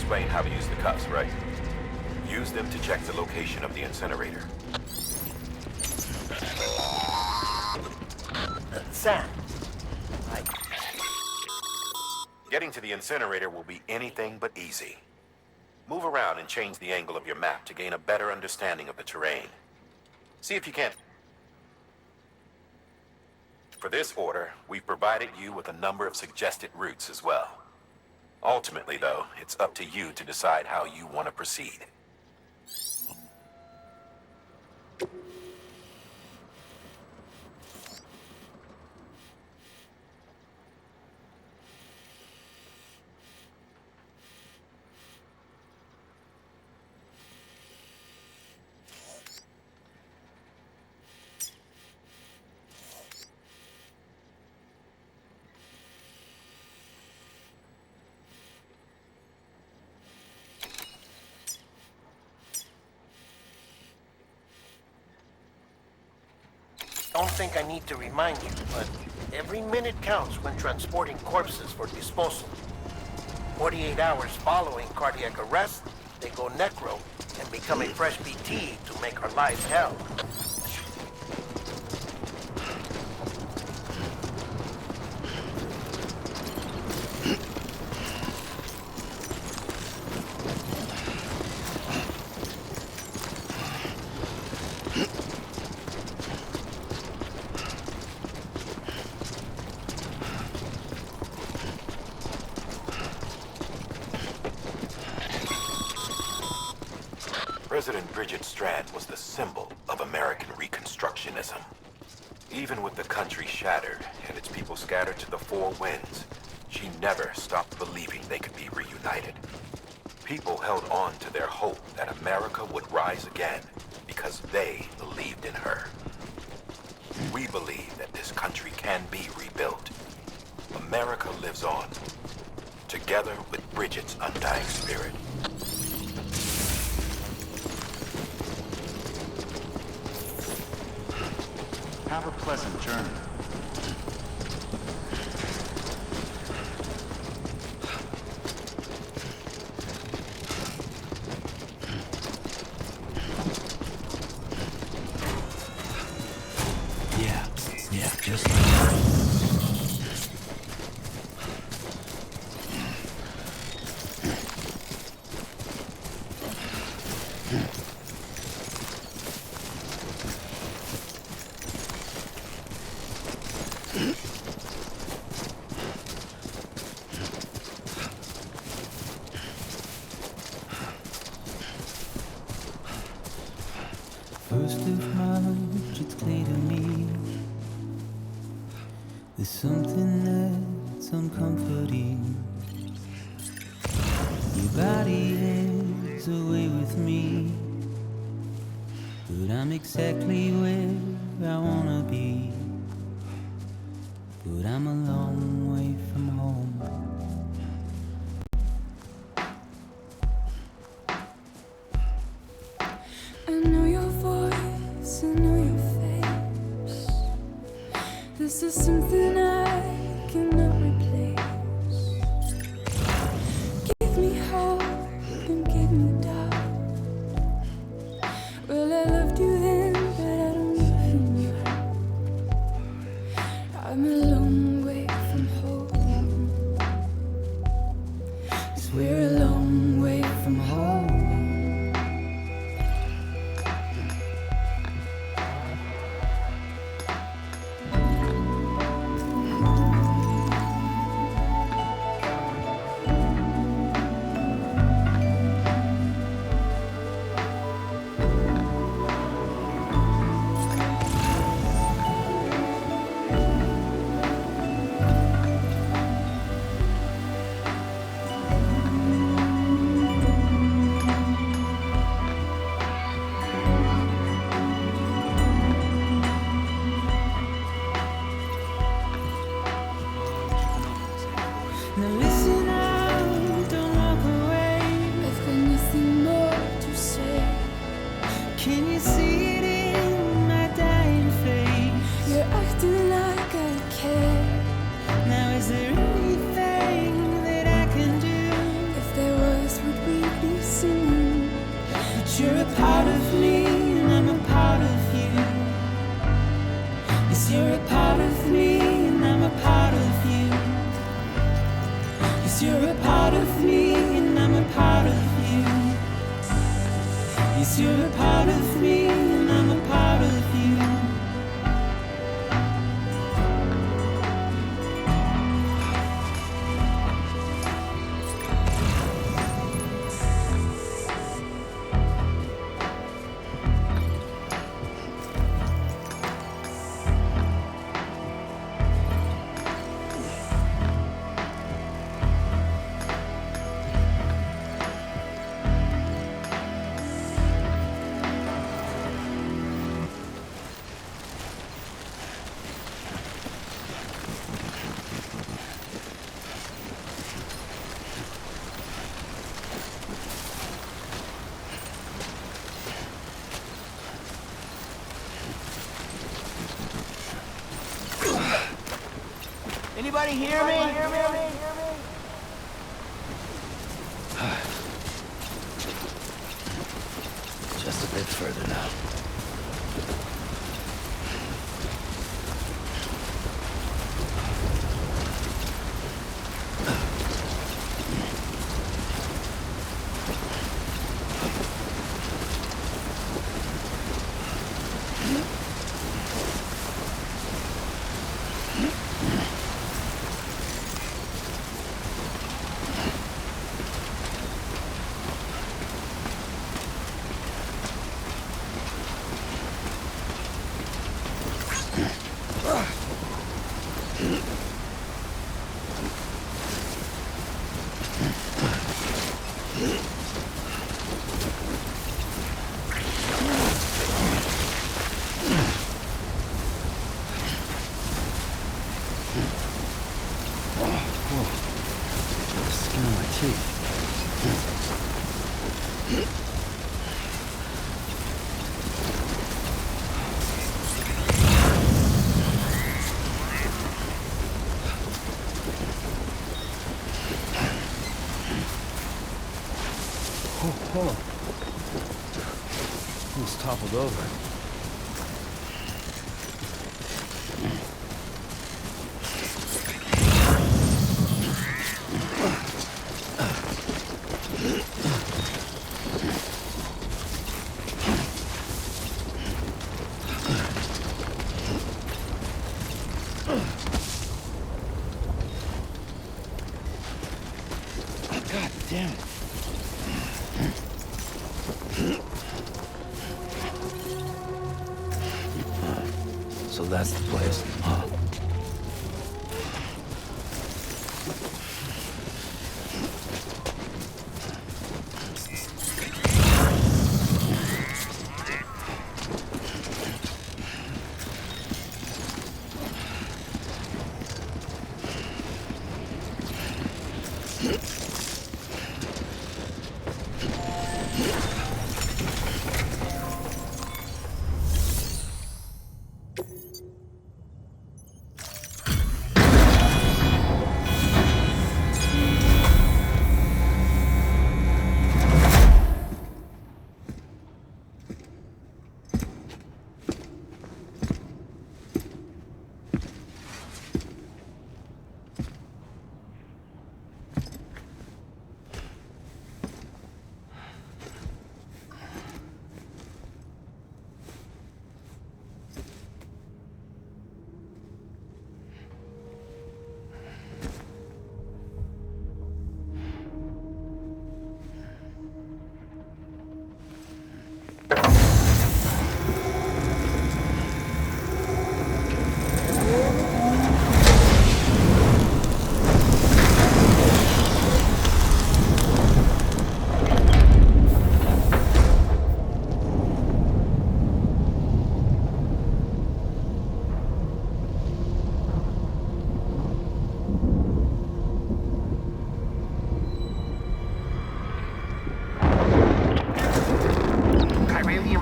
explain how to use the cuffs, right? Use them to check the location of the incinerator. Sam. Getting to the incinerator will be anything but easy. Move around and change the angle of your map to gain a better understanding of the terrain. See if you can't. For this order, we've provided you with a number of suggested routes as well. Ultimately, though, it's up to you to decide how you want to proceed. Don't think I need to remind you, but every minute counts when transporting corpses for disposal. 48 hours following cardiac arrest, they go necro and become a fresh BT to make our lives hell. President Bridget Strand was the symbol of American Reconstructionism. Even with the country shattered and its people scattered to the four winds, she never stopped believing they could be reunited. People held on to their hope that America would rise again because they believed in her. We believe that this country can be rebuilt. America lives on, together with Bridget's undying spirit. Have a pleasant journey. Yeah, just like that. First of March, it's clear to me there's something that's uncomforting. Your body is away with me, but I'm exactly where I wanna be. But I'm a long way from home. I know your voice, I know your face. This is something I cannot replace. Give me hope and give me doubt. Well, I loved you then, but I don't love you now. I'm a long way from home. 'Cause we're a long way from home. Guess you're a part of me and I'm a part of you. Anybody hear me? Just a bit further now. Skin on my teeth. Oh, almost toppled over. God damn it. So that's the place, huh?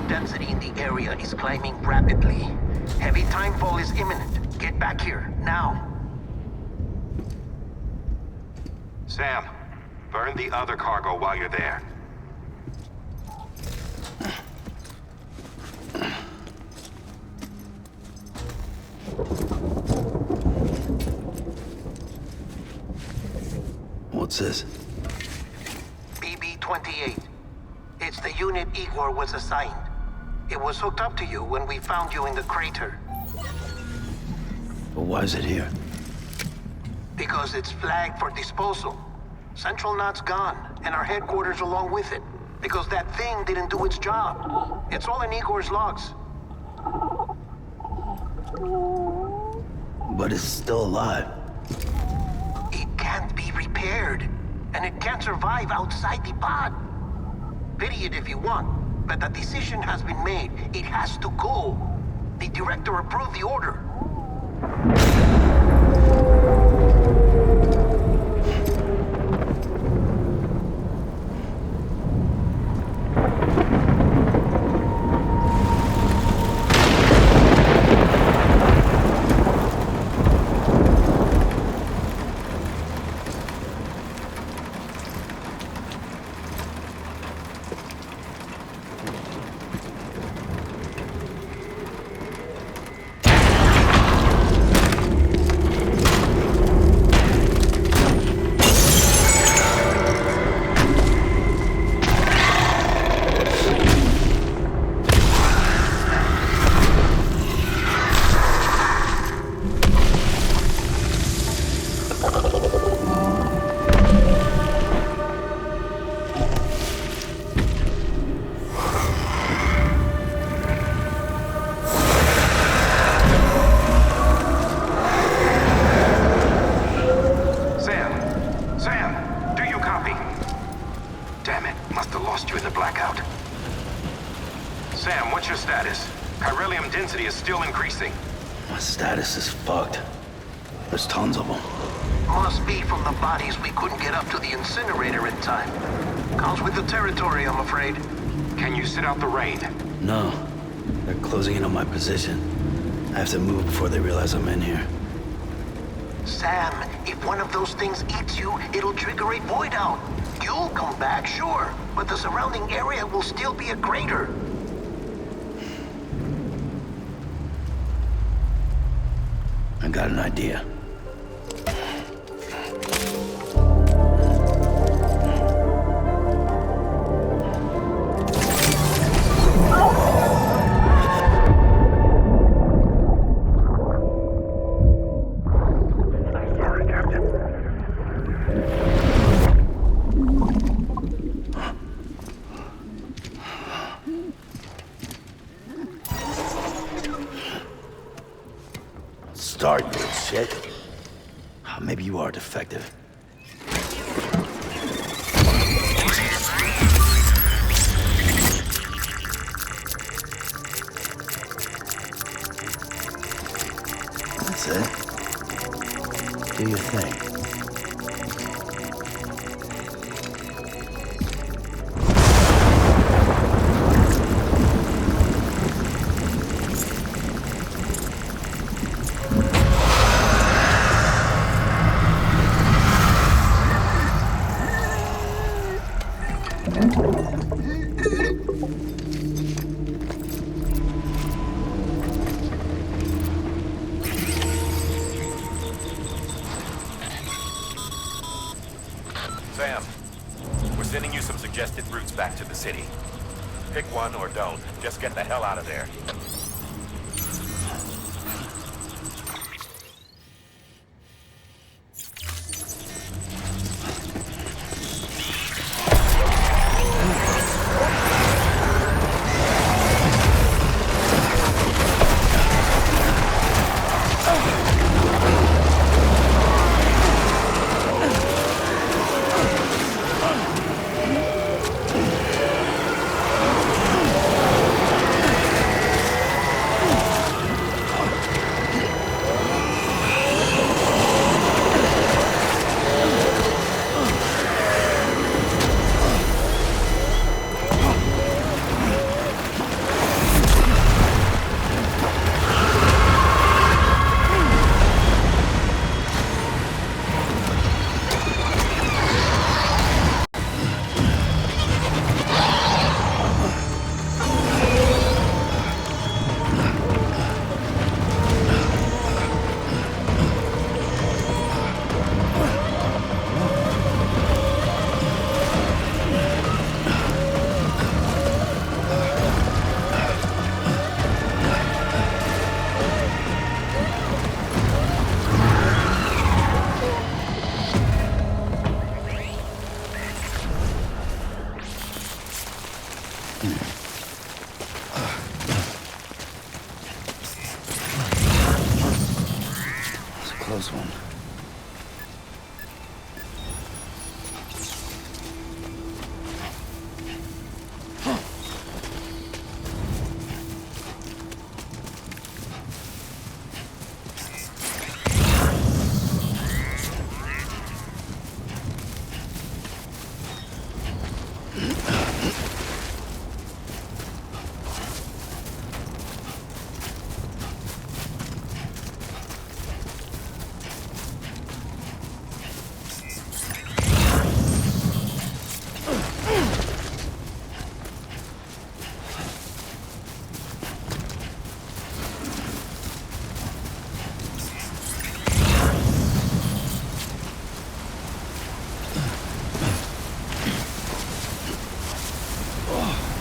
Density in the area is climbing rapidly. Heavy timefall is imminent. Get back here, now. Sam, burn the other cargo while you're there. What's this? BB-28. It's the unit Igor was assigned. It was hooked up to you when we found you in the crater. But why is it here? Because it's flagged for disposal. Central Knot's gone, and our headquarters along with it. Because that thing didn't do its job. It's all in Igor's logs. But it's still alive. It can't be repaired, and it can't survive outside the pod. Pity it if you want, but the decision has been made. It has to go. The director approved the order. My status is fucked. There's tons of them. Must be from the bodies we couldn't get up to the incinerator in time. Comes with the territory, I'm afraid. Can you sit out the rain? No. They're closing in on my position. I have to move before they realize I'm in here. Sam, if one of those things eats you, it'll trigger a void out. You'll come back, sure, but the surrounding area will still be a crater. I got an idea. Start, you shit. Maybe you are defective. That's it. Do your thing. Sam, we're sending you some suggested routes back to the city. Pick one or don't. Just get the hell out of there. close one.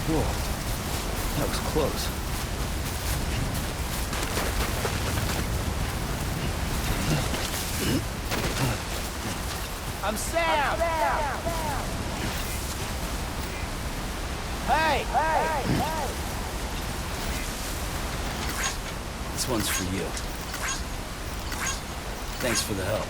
Whoa, that was close. I'm Sam! Hey! This one's for you. Thanks for the help.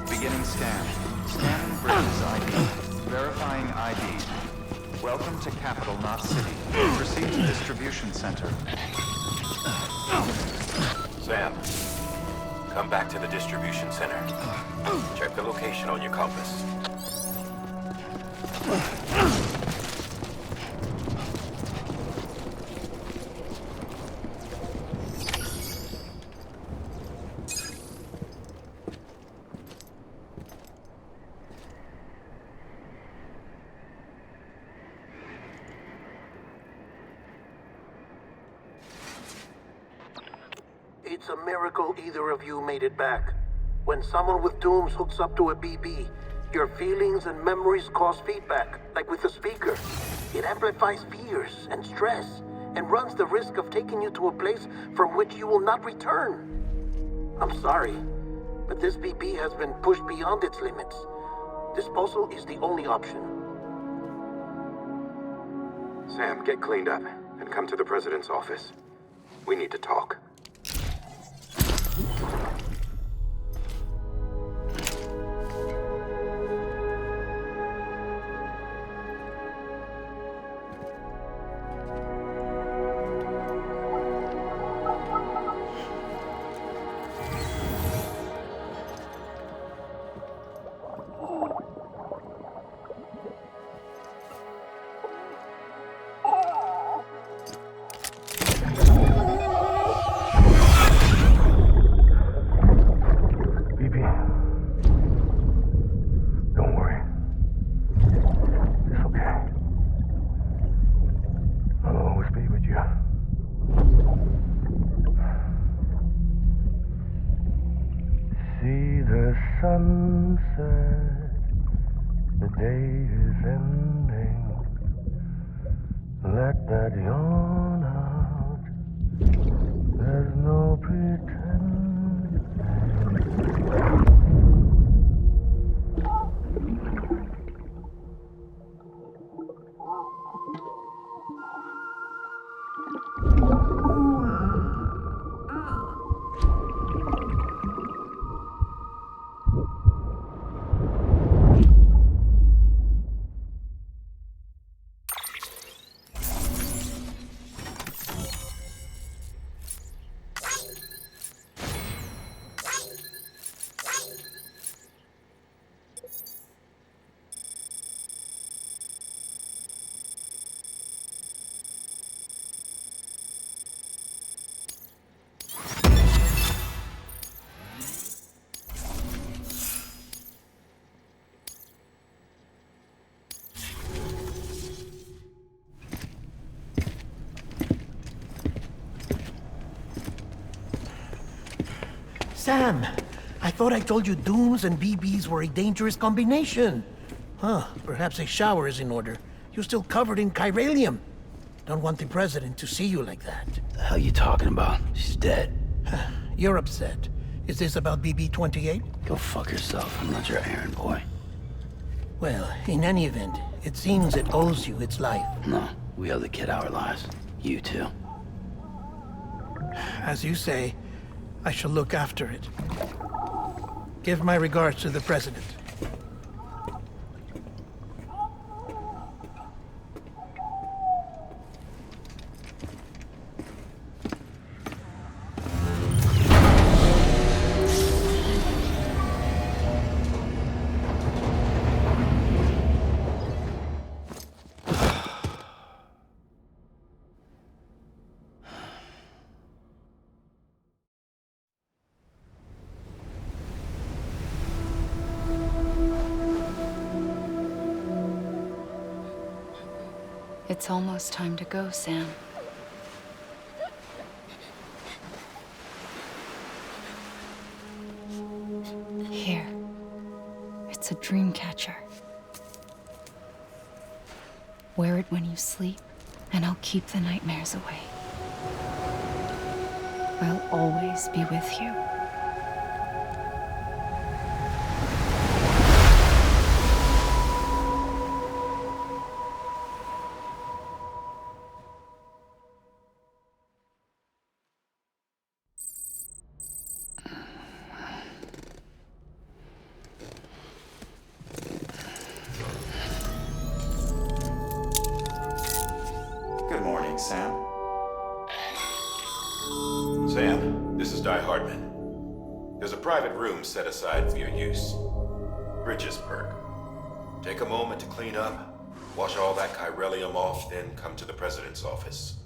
Beginning scan. Scanning Bridges ID. Verifying ID. Welcome to Capital, not City. Proceed to Distribution Center. Sam, come back to the distribution center. Check the location on your compass. It's a miracle either of you made it back. When someone with dooms hooks up to a BB, Your feelings and memories cause feedback, like with a speaker. It amplifies fears and stress, and runs the risk of taking you to a place from which you will not return. I'm sorry, but this BB has been pushed beyond its limits. Disposal is the only option. Sam, get cleaned up and come to the president's office. We need to talk. Sunset, the day is ending. Let that yawn out. There's no pretending. Sam, I thought I told you dooms and BBs were a dangerous combination. Huh, perhaps a shower is in order. You're still covered in chiralium. Don't want the president to see you like that. The hell you talking about? She's dead. You're upset. Is this about BB-28? Go fuck yourself. I'm not your errand boy. Well, in any event, it seems it owes you its life. No, we owe the kid our lives. You too. As you say, I shall look after it. Give my regards to the president. It's almost time to go, Sam. Here. It's a dream catcher. Wear it when you sleep, and I'll keep the nightmares away. I'll always be with you. Good morning, Sam. Sam, this is Di Hardman. There's a private room set aside for your use. Bridges perk. Take a moment to clean up, wash all that chiralium off, then come to the president's office.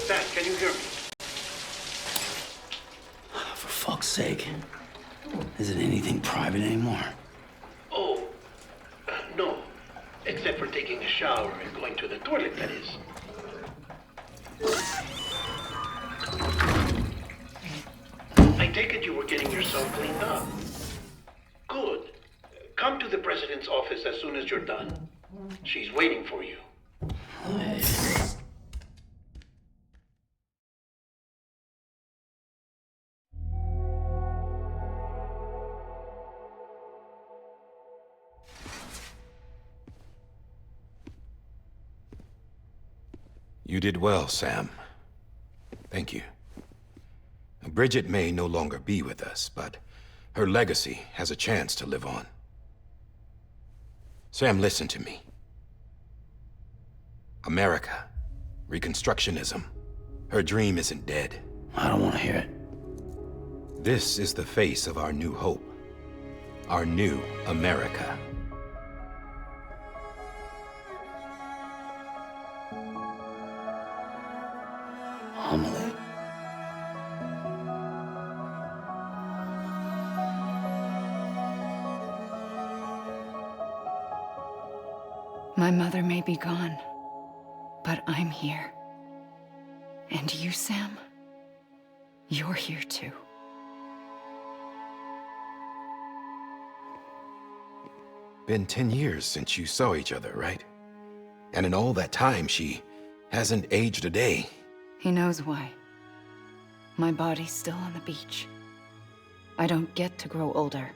Sam, can you hear me? For fuck's sake. Isn't anything private anymore? Oh, no. Except for taking a shower and going to the toilet, that is. I take it you were getting yourself cleaned up. Good. Come to the president's office as soon as you're done. She's waiting for you. You did well, Sam. Thank you. Bridget may no longer be with us, but her legacy has a chance to live on. Sam, listen to me. America, Reconstructionism. Her dream isn't dead. I don't want to hear it. This is the face of our new hope. Our new America. Amelie. My mother may be gone, but I'm here. And you, Sam, you're here too. Been 10 years since you saw each other, right? And in all that time, she hasn't aged a day. He knows why. My body's still on the beach. I don't get to grow older.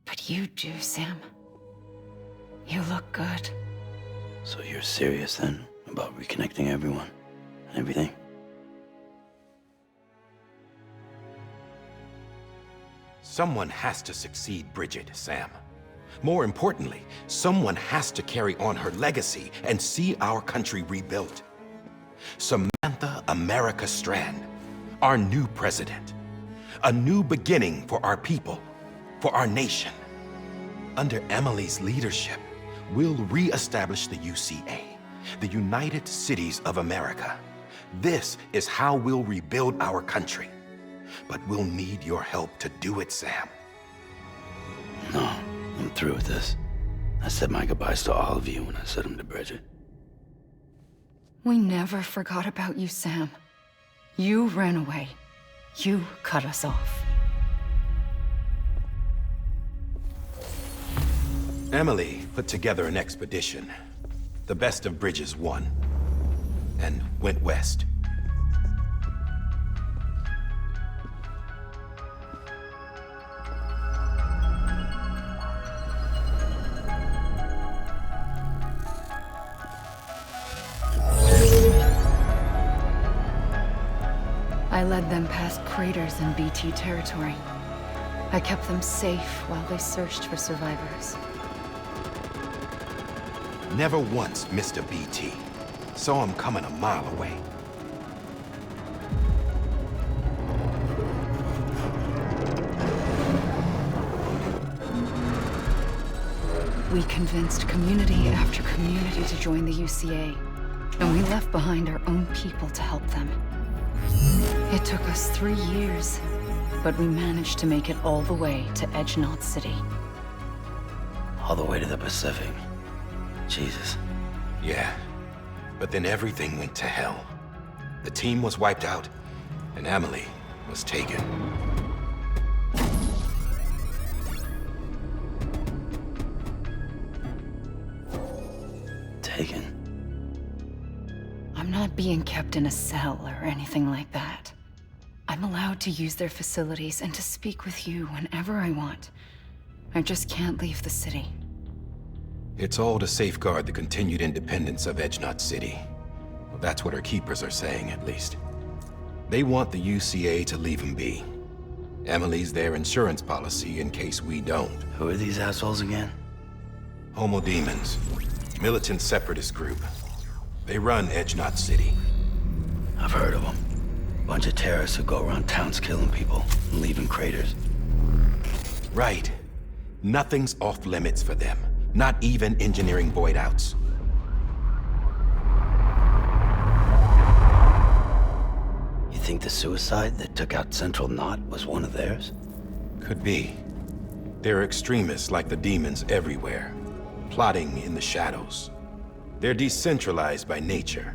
But you do, Sam. You look good. So you're serious then about reconnecting everyone and everything? Someone has to succeed Bridget, Sam. More importantly, someone has to carry on her legacy and see our country rebuilt. Samantha America Strand, our new president. A new beginning for our people, for our nation. Under Emily's leadership, we'll re-establish the UCA, the United Cities of America. This is how we'll rebuild our country. But we'll need your help to do it, Sam. No, I'm through with this. I said my goodbyes to all of you when I said them to Bridget. We never forgot about you, Sam. You ran away. You cut us off. Emily put together an expedition. The best of Bridges won. And went west. I led them past craters in BT territory. I kept them safe while they searched for survivors. Never once missed a BT. Saw him coming a mile away. We convinced community after community to join the UCA, and we left behind our own people to help them. It took us 3 years, but we managed to make it all the way to Edgenot City. All the way to the Pacific. Jesus. Yeah, but then everything went to hell. The team was wiped out, and Emily was taken. Taken? I'm not being kept in a cell or anything like that. I'm allowed to use their facilities and to speak with you whenever I want. I just can't leave the city. It's all to safeguard the continued independence of Edgenot City. Well, that's what our keepers are saying, at least. They want the UCA to leave him be. Emily's their insurance policy in case we don't. Who are these assholes again? Homo Demons. Militant separatist group. They run Edgenot City. I've heard of them. Bunch of terrorists who go around towns killing people and leaving craters. Right. Nothing's off limits for them. Not even engineering void outs. You think the suicide that took out Central Knot was one of theirs? Could be. There are extremists like the demons everywhere, plotting in the shadows. They're decentralized by nature.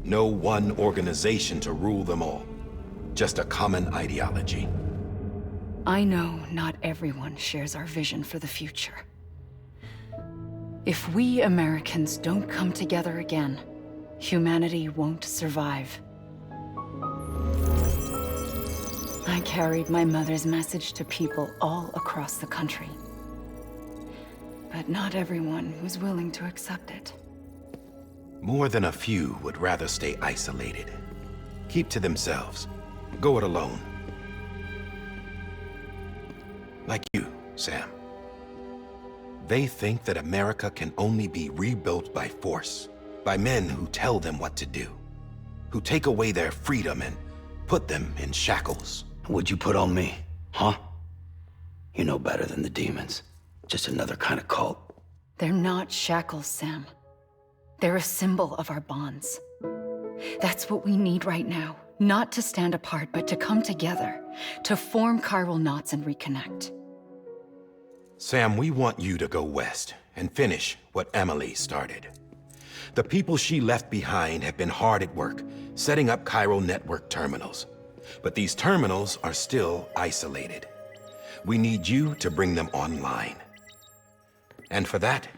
No one organization to rule them all. Just a common ideology. I know not everyone shares our vision for the future. If we Americans don't come together again, humanity won't survive. I carried my mother's message to people all across the country. But not everyone was willing to accept it. More than a few would rather stay isolated. Keep to themselves. Go it alone. Like you, Sam. They think that America can only be rebuilt by force, by men who tell them what to do, who take away their freedom and put them in shackles. What'd you put on me, huh? You know better than the demons. Just another kind of cult. They're not shackles, Sam. They're a symbol of our bonds. That's what we need right now. Not to stand apart, but to come together, to form chiral knots and reconnect. Sam, we want you to go west and finish what Emily started. The people she left behind have been hard at work, setting up chiral network terminals. But these terminals are still isolated. We need you to bring them online. And for that,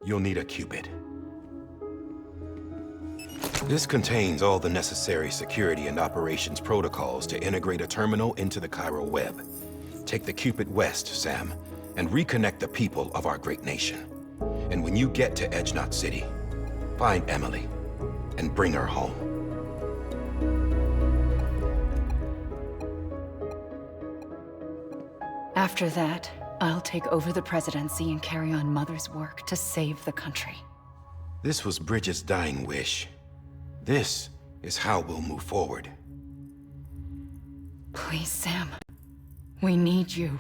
you'll need a Cupid. This contains all the necessary security and operations protocols to integrate a terminal into the chiral web. Take the Cupid west, Sam, and reconnect the people of our great nation. And when you get to Edge Knot City, find Emily and bring her home. After that, I'll take over the presidency and carry on Mother's work to save the country. This was Bridget's dying wish. This is how we'll move forward. Please, Sam. We need you.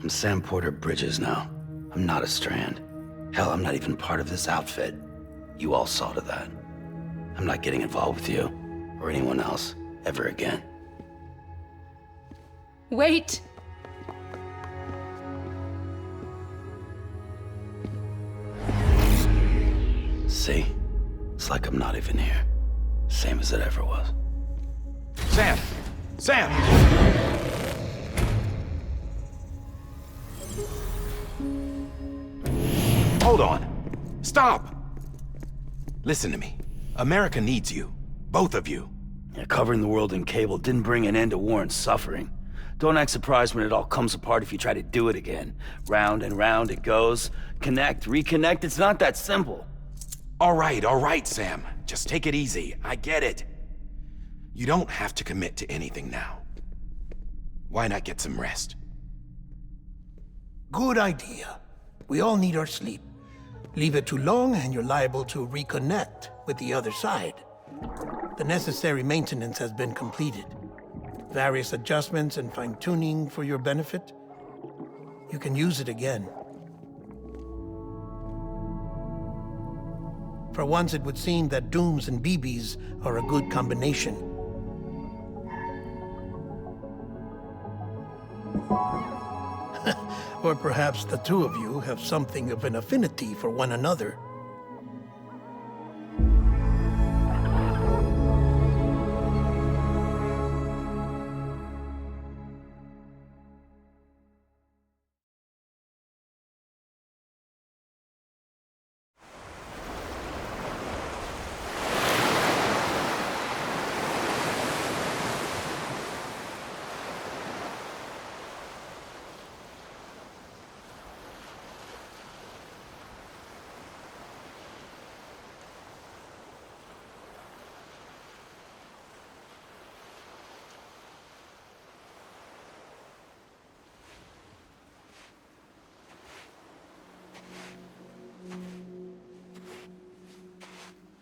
I'm Sam Porter Bridges now. I'm not a Strand. Hell, I'm not even part of this outfit. You all saw to that. I'm not getting involved with you, or anyone else, ever again. Wait! See? It's like I'm not even here. Same as it ever was. Sam! Sam! Hold on. Stop! Listen to me. America needs you. Both of you. Yeah, covering the world in cable didn't bring an end to war and suffering. Don't act surprised when it all comes apart if you try to do it again. Round and round it goes. Connect, reconnect, it's not that simple. All right, Sam. Just take it easy. I get it. You don't have to commit to anything now. Why not get some rest? Good idea. We all need our sleep. Leave it too long and you're liable to reconnect with the other side. The necessary maintenance has been completed. Various adjustments and fine-tuning for your benefit. You can use it again. For once, it would seem that Dooms and BBs are a good combination. Or perhaps the two of you have something of an affinity for one another.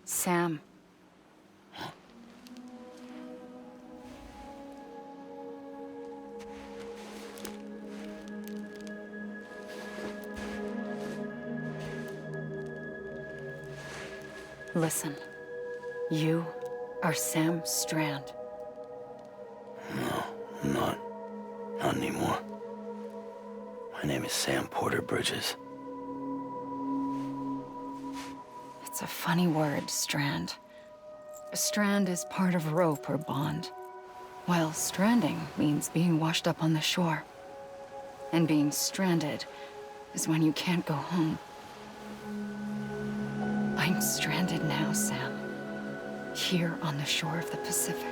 Sam. Listen, you are Sam Strand. No, I'm not. Not anymore. My name is Sam Porter Bridges. It's a funny word, Strand. A strand is part of rope or bond, while stranding means being washed up on the shore. And being stranded is when you can't go home. I'm stranded now, Sam. Here on the shore of the Pacific.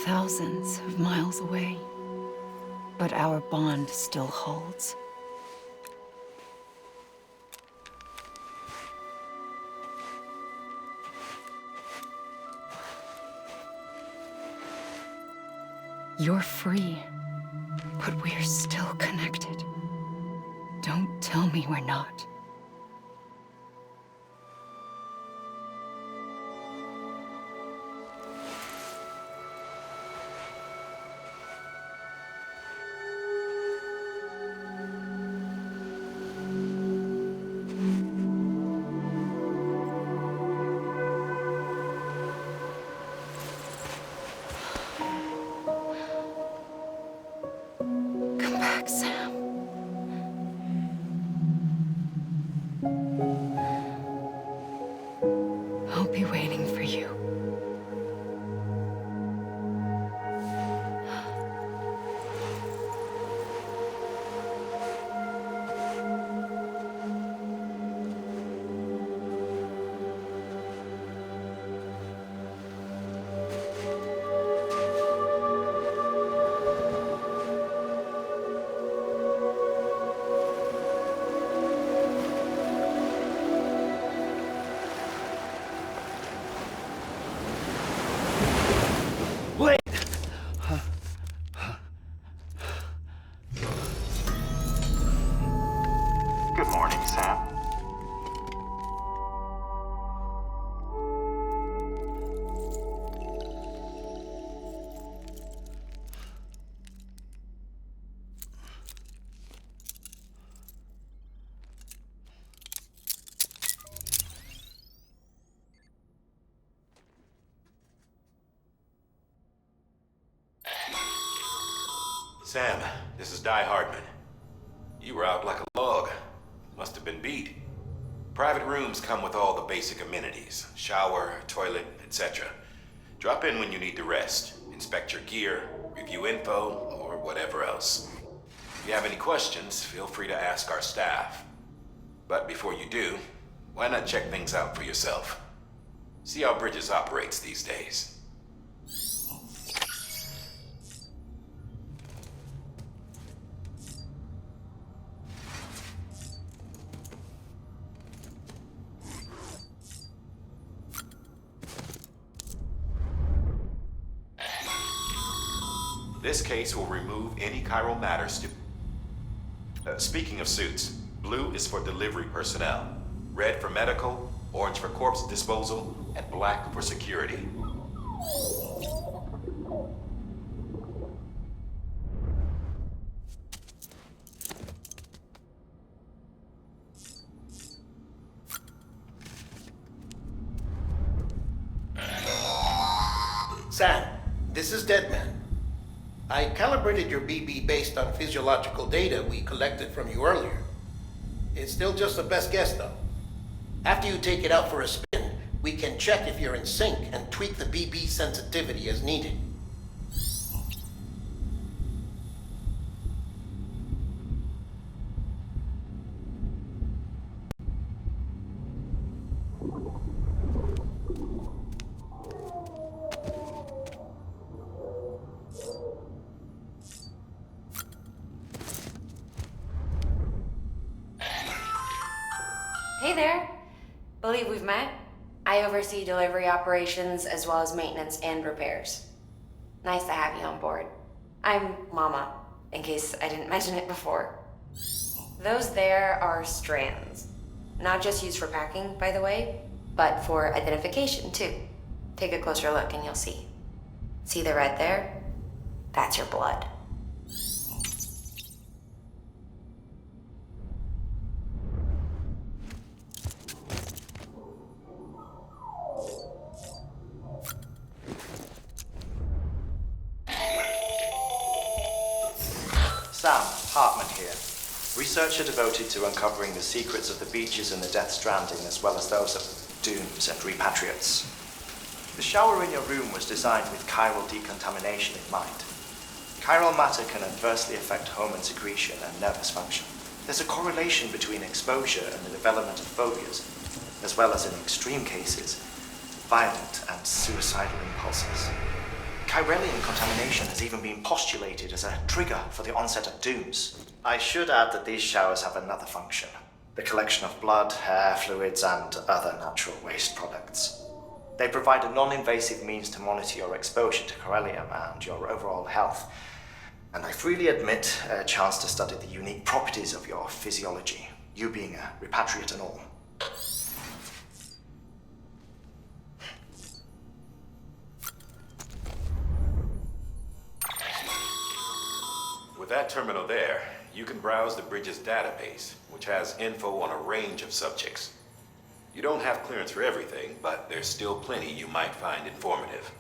Thousands of miles away, but our bond still holds. You're free, but we're still connected. Don't tell me we're not. Come back, Sam. I'll be waiting for you. Wait! Good morning, Sam. Sam, this is Di Hardman. You were out like a log. Must have been beat. Private rooms come with all the basic amenities. Shower, toilet, etc. Drop in when you need to rest. Inspect your gear, review info, or whatever else. If you have any questions, feel free to ask our staff. But before you do, why not check things out for yourself? See how Bridges operates these days. This case will remove any chiral matter speaking of suits, blue is for delivery personnel, red for medical, orange for corpse disposal, and black for security. Sam, this is Deadman. I calibrated your BB based on physiological data we collected from you earlier. It's still just a best guess, though. After you take it out for a spin, we can check if you're in sync and tweak the BB sensitivity as needed. Hey there. Believe we've met. I oversee delivery operations as well as maintenance and repairs. Nice to have you on board. I'm Mama, in case I didn't mention it before. Those there are strands. Not just used for packing, by the way, but for identification too. Take a closer look and you'll see. See the red there? That's your blood. Sam, Hartman here. Researcher devoted to uncovering the secrets of the beaches and the Death Stranding, as well as those of dooms and repatriates. The shower in your room was designed with chiral decontamination in mind. Chiral matter can adversely affect hormone secretion and nervous function. There's a correlation between exposure and the development of phobias, as well as in extreme cases, violent and suicidal impulses. Chiralian contamination has even been postulated as a trigger for the onset of dooms. I should add that these showers have another function: the collection of blood, hair, fluids, and other natural waste products. They provide a non-invasive means to monitor your exposure to chiralium and your overall health, and I freely admit a chance to study the unique properties of your physiology, you being a repatriate and all. With that terminal there, you can browse the bridge's database, which has info on a range of subjects. You don't have clearance for everything, but there's still plenty you might find informative.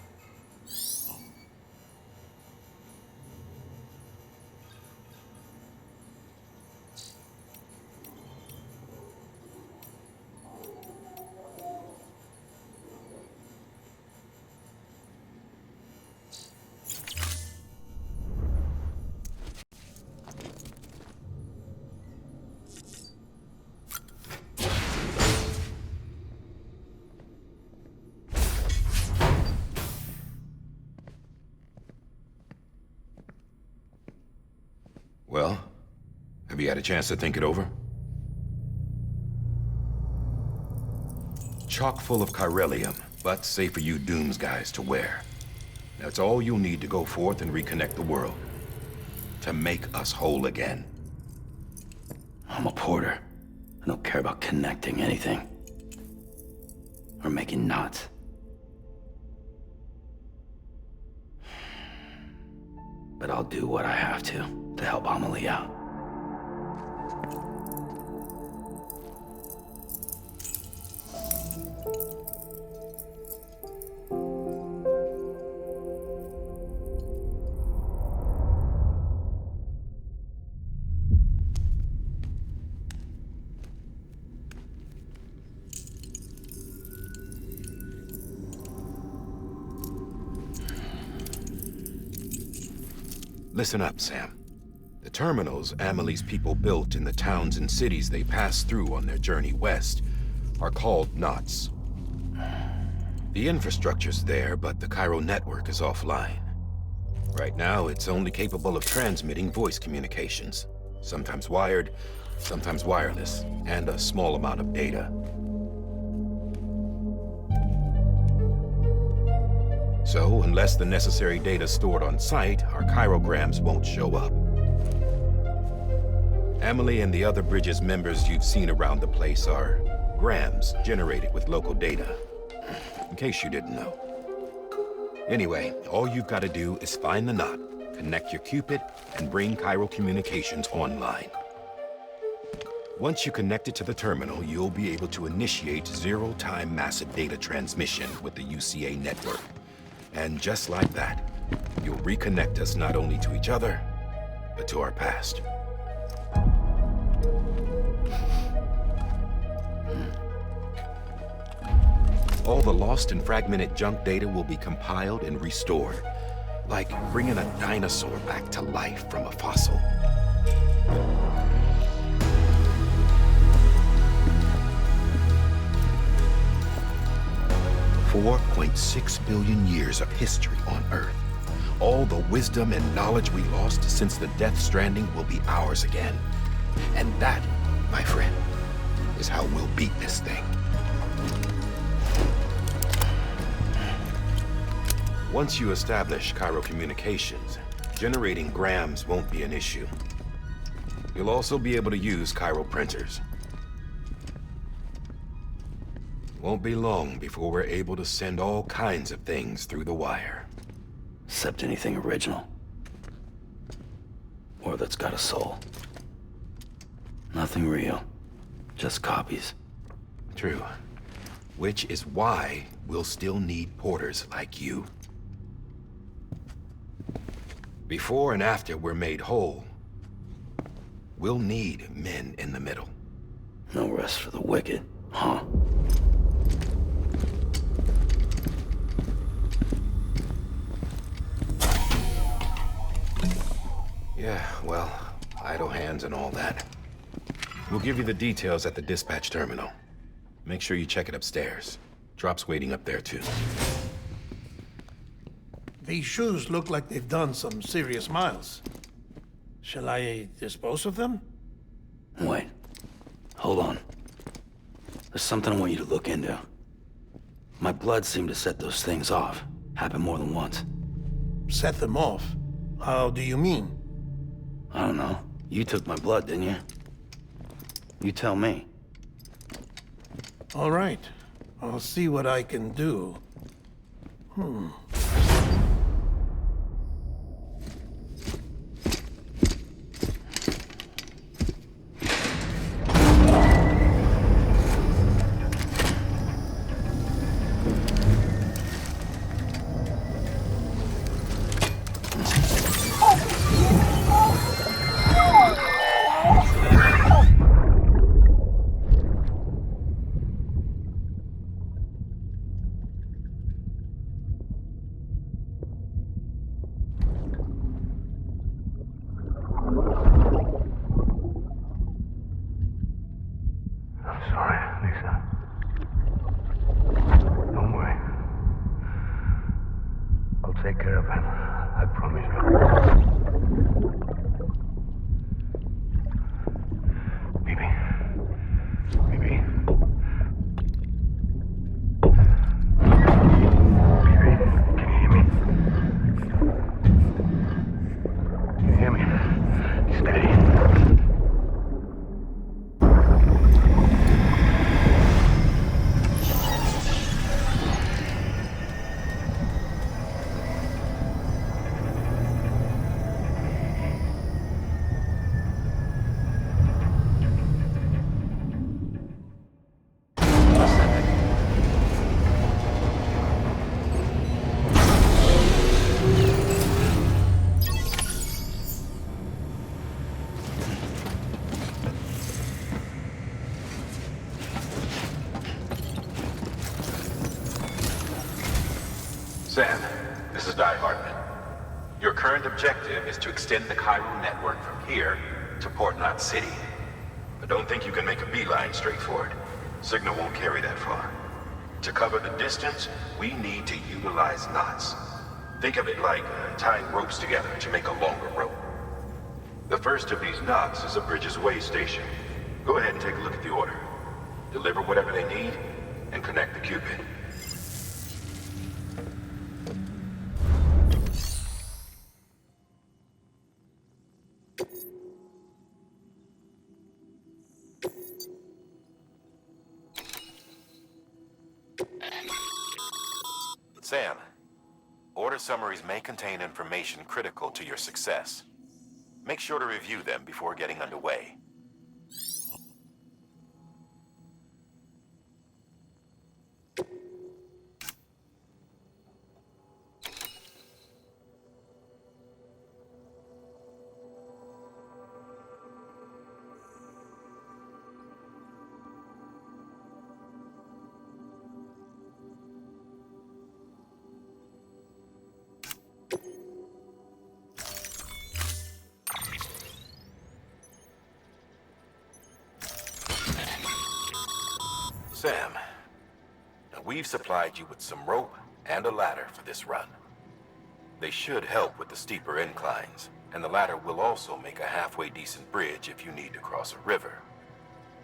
Well, have you had a chance to think it over? Chock full of chiralium, but safe for you Dooms guys to wear. That's all you'll need to go forth and reconnect the world. To make us whole again. I'm a porter. I don't care about connecting anything. Or making knots. But I'll do what I have to help Amelie out. Listen up, Sam. The terminals Amelie's people built in the towns and cities they passed through on their journey west are called knots. The infrastructure's there, but the chiral network is offline. Right now, it's only capable of transmitting voice communications, sometimes wired, sometimes wireless, and a small amount of data. So, unless the necessary data stored on site, our chirograms won't show up. Amelie and the other Bridges members you've seen around the place are grams generated with local data. In case you didn't know. Anyway, all you've got to do is find the knot, connect your Cupid, and bring chiral communications online. Once you connect it to the terminal, you'll be able to initiate zero-time massive data transmission with the UCA network. And just like that, you'll reconnect us not only to each other, but to our past. All the lost and fragmented junk data will be compiled and restored, like bringing a dinosaur back to life from a fossil. $4.6 billion years of history on Earth. All the wisdom and knowledge we lost since the Death Stranding will be ours again. And that, my friend, is how we'll beat this thing. Once you establish chiral communications, generating grams won't be an issue. You'll also be able to use chiral printers. Won't be long before we're able to send all kinds of things through the wire. Except anything original. Or that's got a soul. Nothing real. Just copies. True. Which is why we'll still need porters like you. Before and after we're made whole, we'll need men in the middle. No rest for the wicked, huh? Yeah, well, idle hands and all that. We'll give you the details at the dispatch terminal. Make sure you check it upstairs. Drop's waiting up there too. These shoes look like they've done some serious miles. Shall I dispose of them? Wait. Hold on. There's something I want you to look into. My blood seemed to set those things off. Happened more than once. Set them off? How do you mean? I don't know. You took my blood, didn't you? You tell me. All right. I'll see what I can do. I'm sorry, Lisa. Don't worry. I'll take care of him. I promise you. Baby. Baby. Baby, can you hear me? Can you hear me? Steady. Sam, this is Di Hartman. Your current objective is to extend the Cairo network from here to Port Knot City. But don't think you can make a beeline straight for it. Signal won't carry that far. To cover the distance, we need to utilize knots. Think of it like tying ropes together to make a longer rope. The first of these knots is a Bridges Way station. Go ahead and take a look at the order. Deliver whatever they need, and connect the Cupid. Sam, order summaries may contain information critical to your success. Make sure to review them before getting underway. Sam, we've supplied you with some rope and a ladder for this run. They should help with the steeper inclines, and the ladder will also make a halfway decent bridge if you need to cross a river.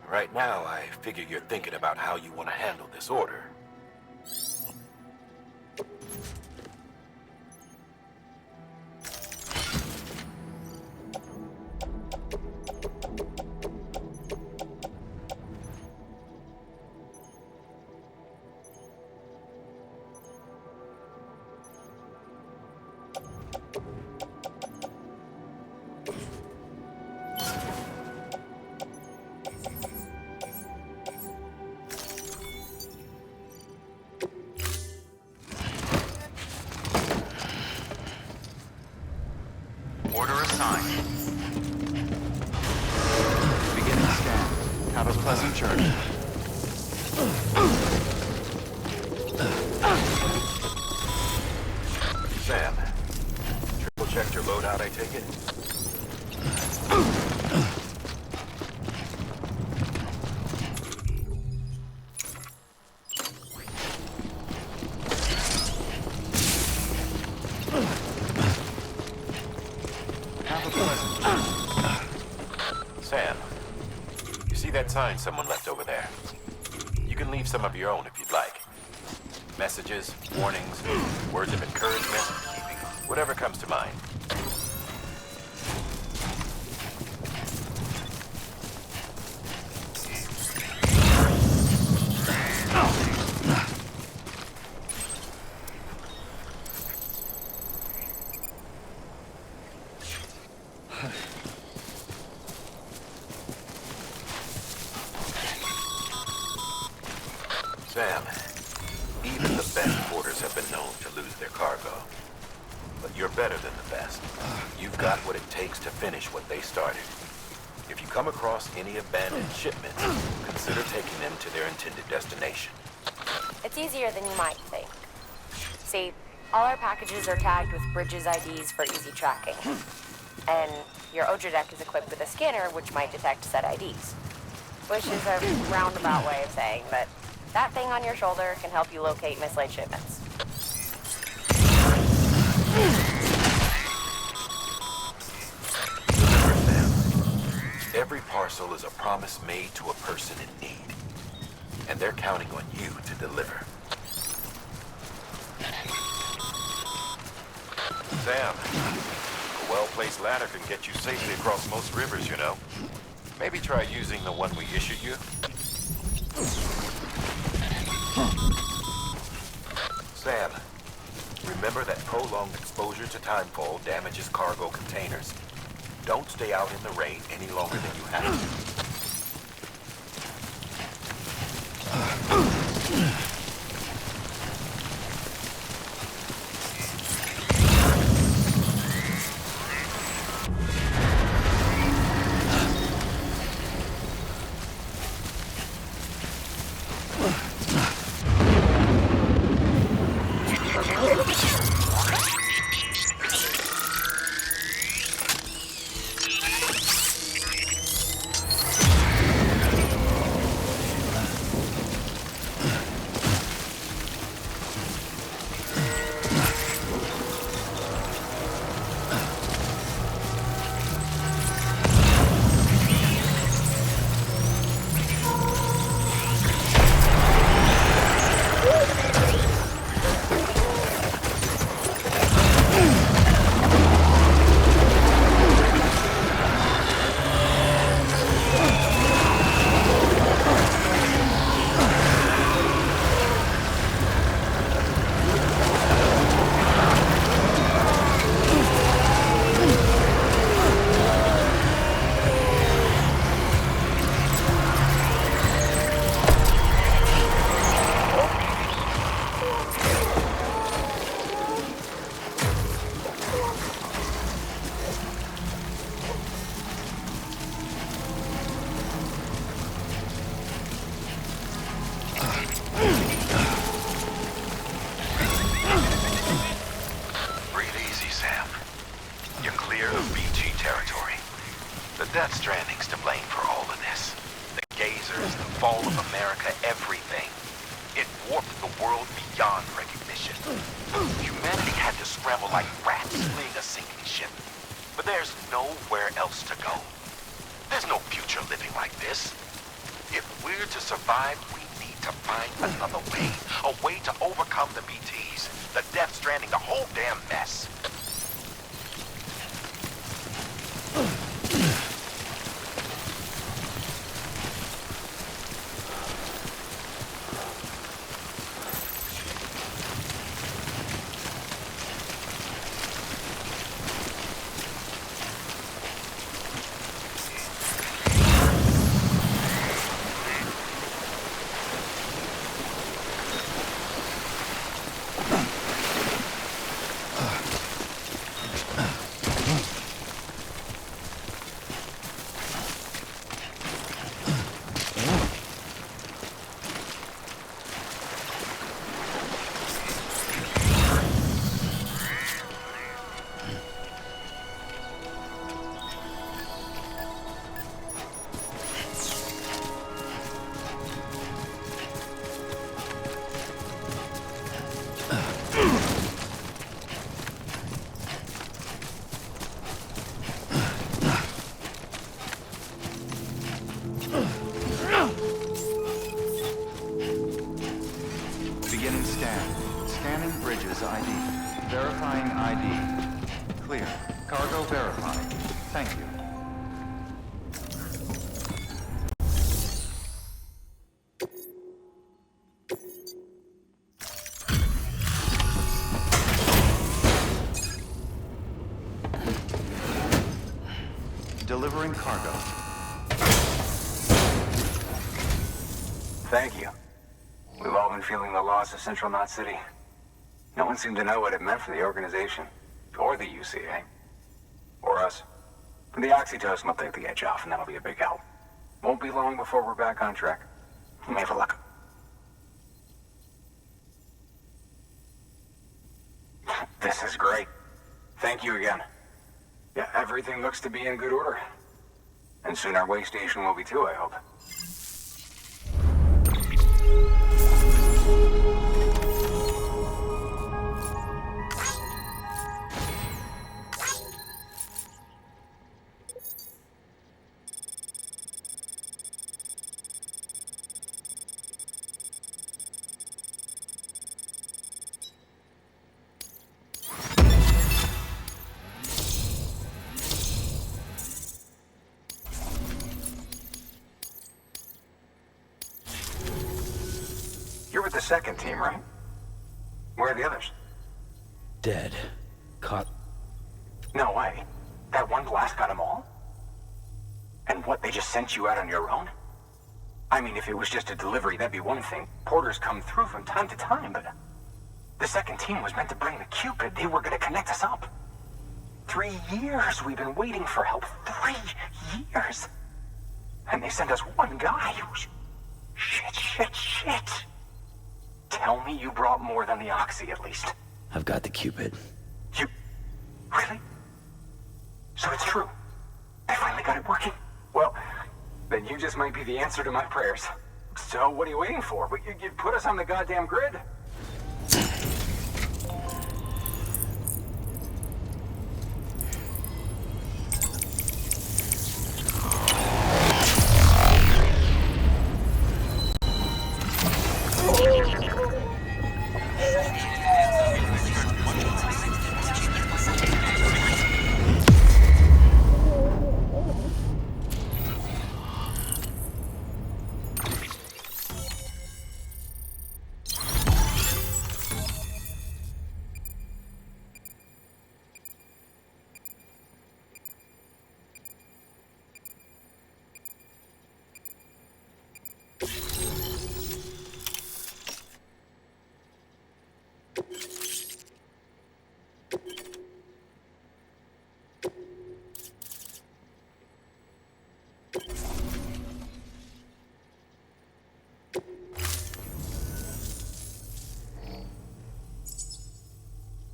Right now, I figure you're thinking about how you want to handle this order. Order assigned. Beginning scan. Have a pleasant journey. Sam, triple checked your loadout, I take it? Sam, you see that sign someone left over there? You can leave some of your own if you'd like. Messages, warnings, words of encouragement, whatever comes to mind. Sam, even the best porters have been known to lose their cargo. But you're better than the best. You've got what it takes to finish what they started. If you come across any abandoned shipments, consider taking them to their intended destination. It's easier than you might think. See, all our packages are tagged with Bridges IDs for easy tracking. And your Odra deck is equipped with a scanner which might detect said IDs. Which is a roundabout way of saying that that thing on your shoulder can help you locate mislaid shipments. Remember, Sam, every parcel is a promise made to a person in need. And they're counting on you to deliver. Sam, a well-placed ladder can get you safely across most rivers, you know. Maybe try using the one we issued you. Sam, remember that prolonged exposure to timefall damages cargo containers. Don't stay out in the rain any longer than you have to. Stranding's to blame for all of this. The gazers, the fall of America, everything. It warped the world beyond recognition. Humanity had to scramble like rats fleeing a sinking ship. But there's nowhere else to go. There's no future living like this. If we're to survive, we need to find another way. A way to overcome the BTs, the Death Stranding, the whole damn mess. Verifying ID. Clear. Cargo verified. Thank you. Delivering cargo. Thank you. We've all been feeling the loss of Central Knot City. No one seemed to know what it meant for the organization, or the UCA, or us. The oxytocin will take the edge off, and that'll be a big help. Won't be long before we're back on track. You may have luck. This is great. Thank you again. Yeah, everything looks to be in good order. And soon our way station will be too, I hope. You're with the second team, right? Where are the others? Dead. Caught. No way. That one blast got them all? And what, they just sent you out on your own? I mean, if it was just a delivery, that'd be one thing. Porters come through from time to time, but... The second team was meant to bring the Cupid. They were gonna connect us up. 3 years we've been waiting for help. 3 years! And they sent us one guy. Shit. Tell me you brought more than the Oxy, at least. I've got the Cupid. You... Really? So it's true. They finally got it working. Well, then you just might be the answer to my prayers. So what are you waiting for? You put us on the goddamn grid.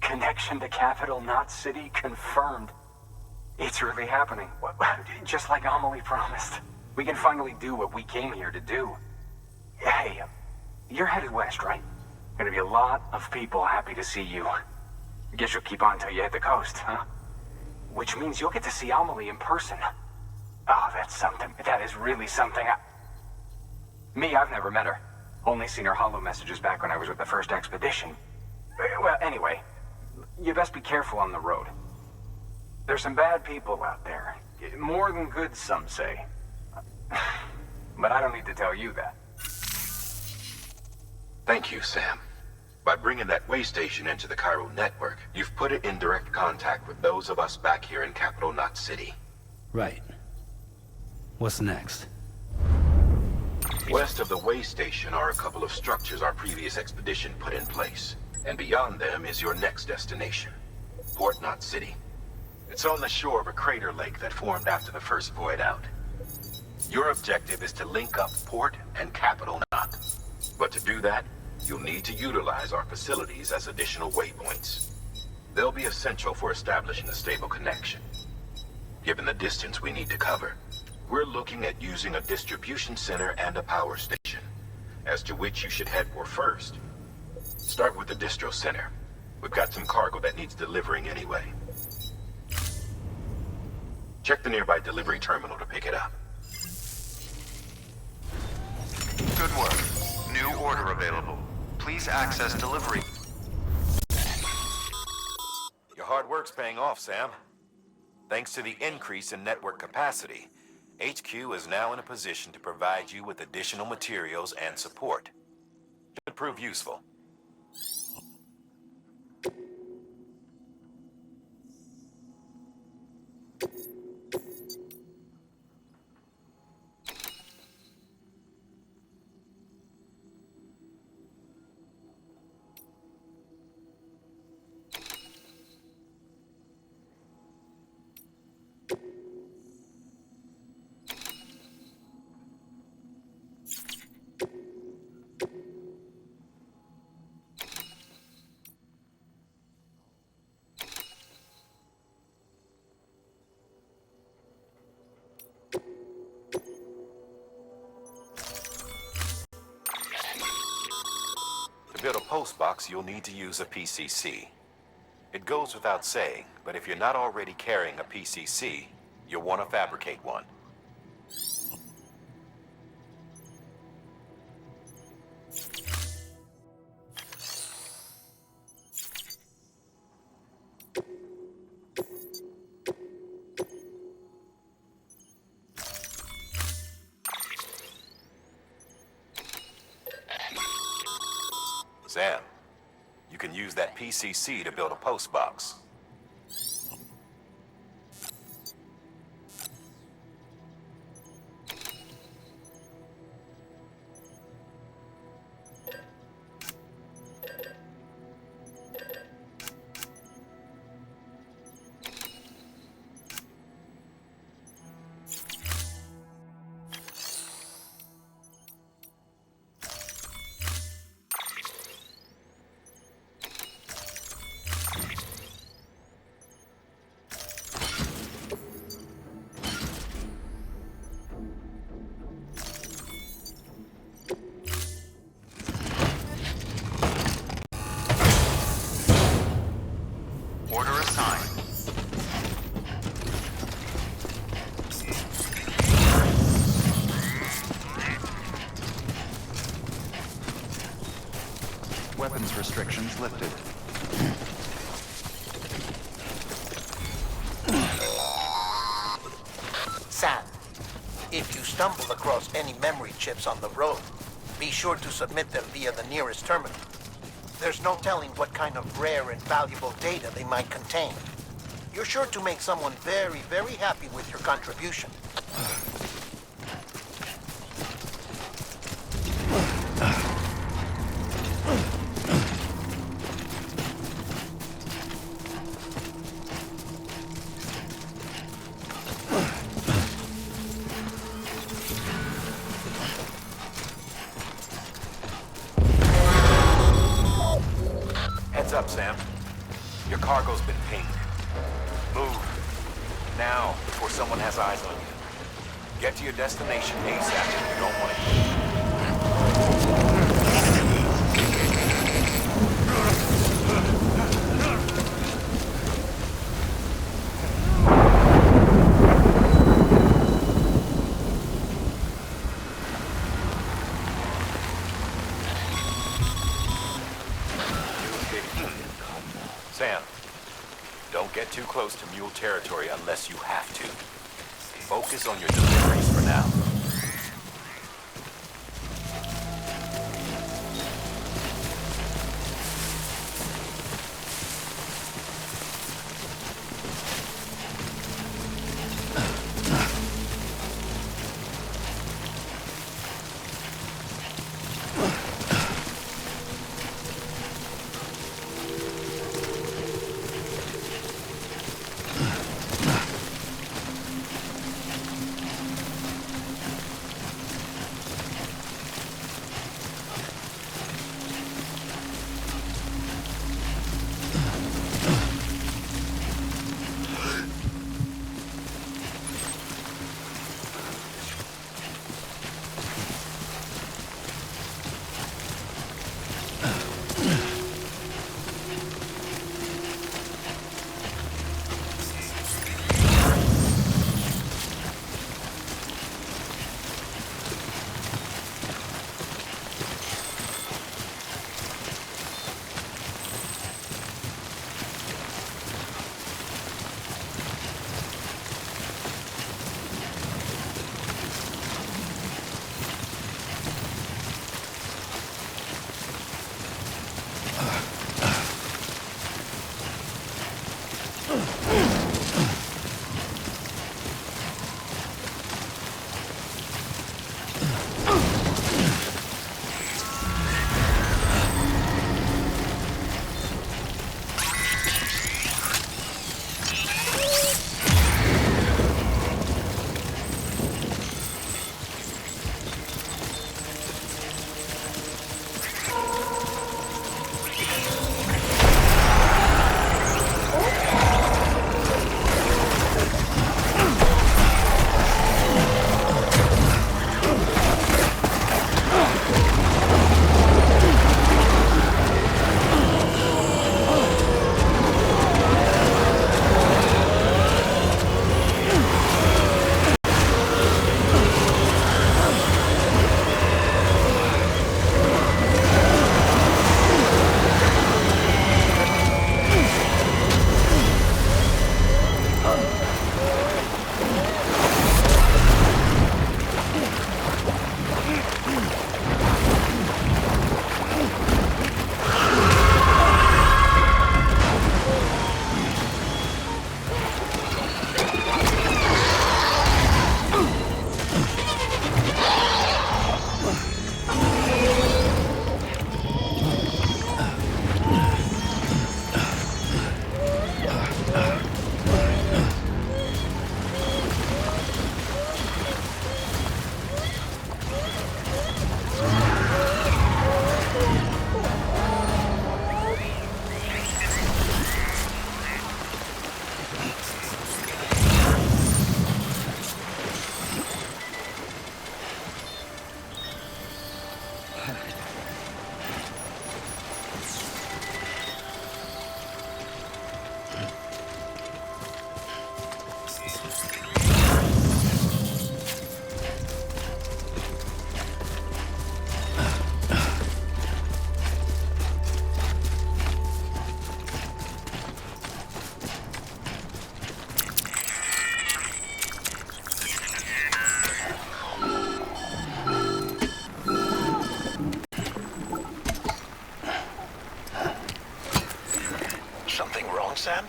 Connection to Capital Knot City confirmed. It's really happening. Just like Amelie promised. We can finally do what we came here to do. Hey, you're headed west, right? Gonna be a lot of people happy to see you. Guess you'll keep on till you hit the coast, huh? Which means you'll get to see Amelie in person. Oh, that's something. That is really something. Me, I've never met her. Only seen her holo messages back when I was with the first expedition. Well, anyway, you best be careful on the road. There's some bad people out there. More than good, some say. But I don't need to tell you that. Thank you, Sam. By bringing that way station into the Cairo network, you've put it in direct contact with those of us back here in Capital Knot City. Right. What's next? West of the way station are a couple of structures our previous expedition put in place. And beyond them is your next destination, Port Knot City. It's on the shore of a crater lake that formed after the first void out. Your objective is to link up Port and Capital Knot. But to do that, you'll need to utilize our facilities as additional waypoints. They'll be essential for establishing a stable connection. Given the distance we need to cover, we're looking at using a distribution center and a power station, as to which you should head for first. Start with the distro center. We've got some cargo that needs delivering anyway. Check the nearby delivery terminal to pick it up. Good work. New order available. Please access delivery. hard work's paying off, Sam. Thanks to the increase in network capacity, HQ is now in a position to provide you with additional materials and support. Should prove useful. To build a post box, you'll need to use a PCC. It goes without saying, but if you're not already carrying a PCC, you'll want to fabricate one. Sam, you can use that PCC to build a post box. Order assigned. Weapons restrictions lifted. Sam, if you stumble across any memory chips on the road, be sure to submit them via the nearest terminal. There's no telling what kind of rare and valuable data they might contain. You're sure to make someone very, very happy with your contribution. Heads up, Sam. Your cargo's been pinged. Move. Now, before someone has eyes on you. Get to your destination ASAP. You don't want to... Sam, don't get too close to mule territory unless you have to. Focus on your deliveries for now. something wrong, Sam?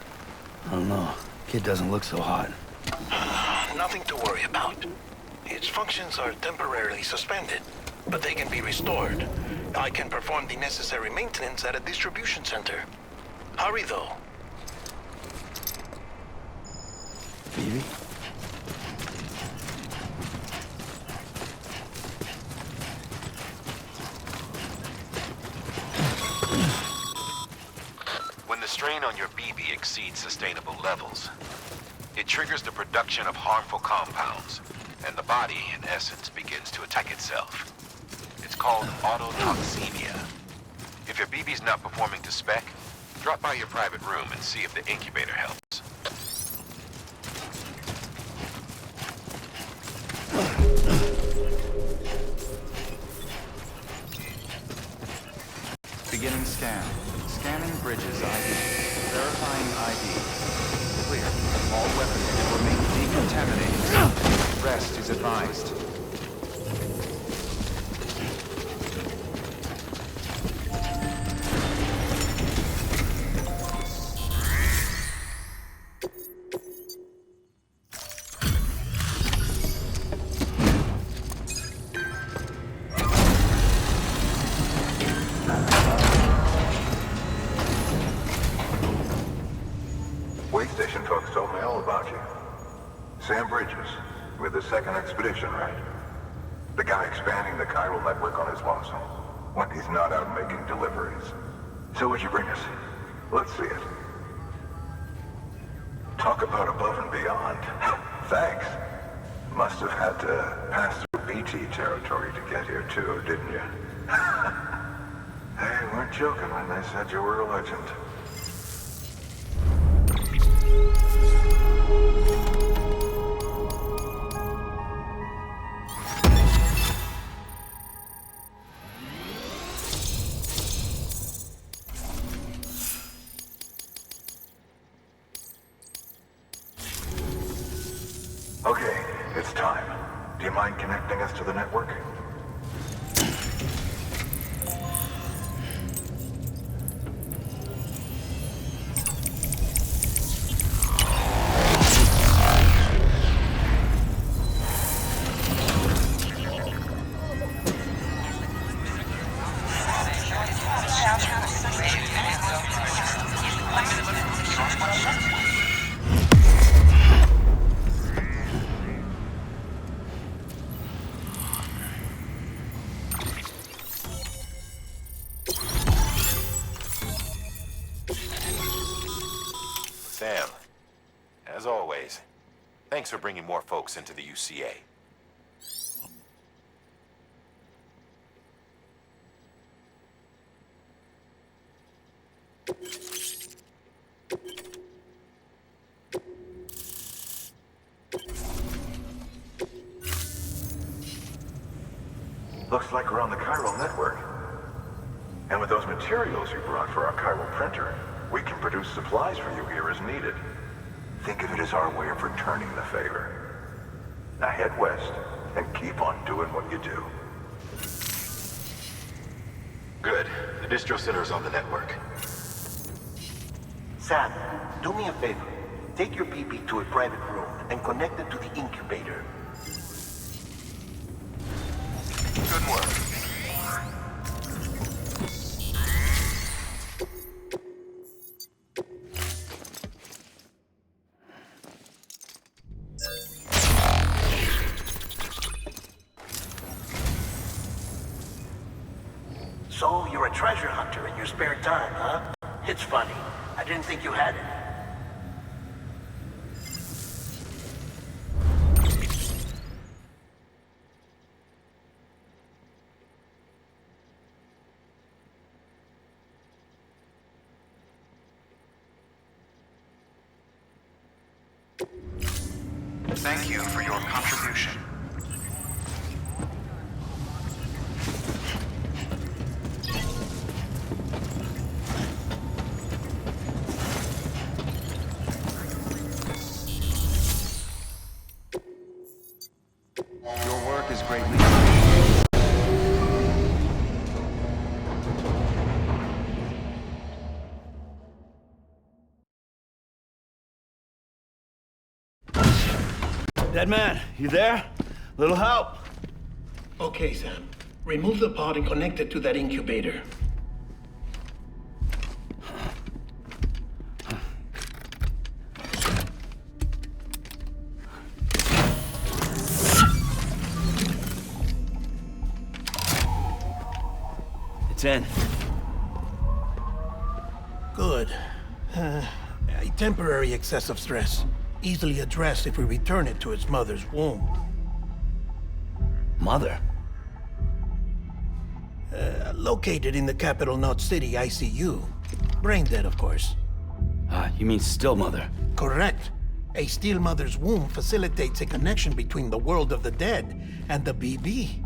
I don't know. Kid doesn't look so hot. Nothing to worry about. Its functions are temporarily suspended, but they can be restored. I can perform the necessary maintenance at a distribution center. Hurry, though. Phoebe? When the strain on your BB exceeds sustainable levels, it triggers the production of harmful compounds, and the body, in essence, begins to attack itself. It's called autotoxemia. If your BB's not performing to spec, drop by your private room and see if the incubator helps. Beginning scan. Scanning bridges ID. Verifying ID. Clear. All weapons will remain decontaminated. Rest is advised. PlayStation folks told me all about you. Sam Bridges, with the second expedition, right? The guy expanding the chiral network on his lonesome, when he's not out making deliveries. So what'd you bring us? Let's see it. Talk about above and beyond. Thanks. Must have had to pass through BT territory to get here too, didn't you? They weren't joking when they said you were a legend. Okay, it's time. Do you mind connecting us to the network? Sam, as always, thanks for bringing more folks into the UCA. Looks like we're on the chiral network. And with those materials you brought for our chiral printer, we can produce supplies for you here as needed. Think of it as our way of returning the favor. Now head west and keep on doing what you do. Good. The distro center is on the network. Sam, do me a favor. Take your BB to a private room and connect it to the incubator. Good work. So, you're a treasure hunter in your spare time, huh? It's funny. I didn't think you had it. Thank you for your contribution. Your work is greatly Dead man, you there? Little help? Okay, Sam. Remove the pod and connect it to that incubator. It's in. Good. A temporary excess of stress. Easily addressed if we return it to its mother's womb. Mother? Located in the capital Knot City ICU. Brain dead, of course. You mean still mother? Correct. A still mother's womb facilitates a connection between the world of the dead and the BB.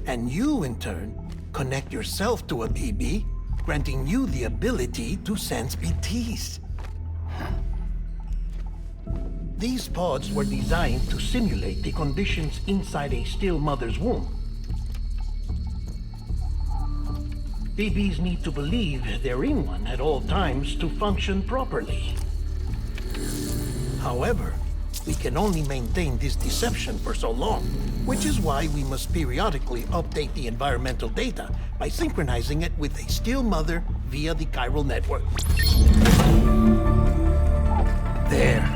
And you, in turn, connect yourself to a BB, granting you the ability to sense BTs. These pods were designed to simulate the conditions inside a still mother's womb. BBs need to believe they're in one at all times to function properly. However, we can only maintain this deception for so long, which is why we must periodically update the environmental data by synchronizing it with a still mother via the chiral network. There.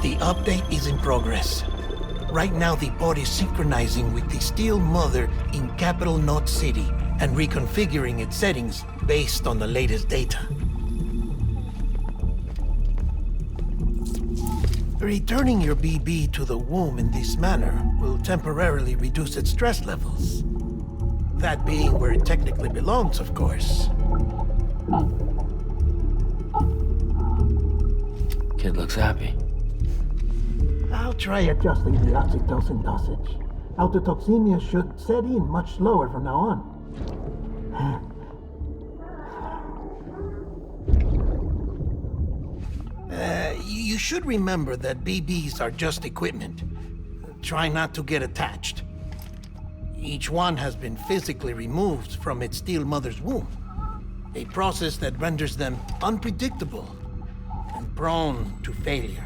The update is in progress. Right now, the pod is synchronizing with the still mother in capital Knot City and reconfiguring its settings based on the latest data. Returning your BB to the womb in this manner will temporarily reduce its stress levels. That being where it technically belongs, of course. Kid looks happy. I'll try adjusting the oxytocin dosage. Autotoxemia should set in much slower from now on. You should remember that BBs are just equipment. Try not to get attached. Each one has been physically removed from its still mother's womb. A process that renders them unpredictable and prone to failure.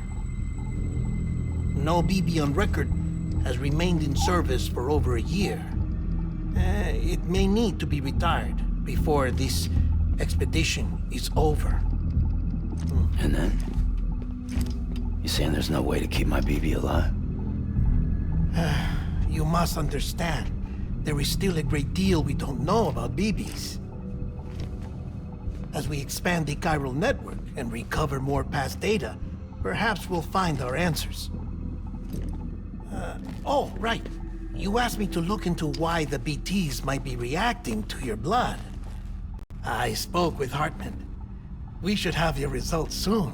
No BB on record has remained in service for over a year. It may need to be retired before this expedition is over. And then? You saying there's no way to keep my BB alive? You must understand, there is still a great deal we don't know about BBs. As we expand the chiral network and recover more past data, perhaps we'll find our answers. Oh, right. You asked me to look into why the BTs might be reacting to your blood. I spoke with Hartman. We should have your results soon.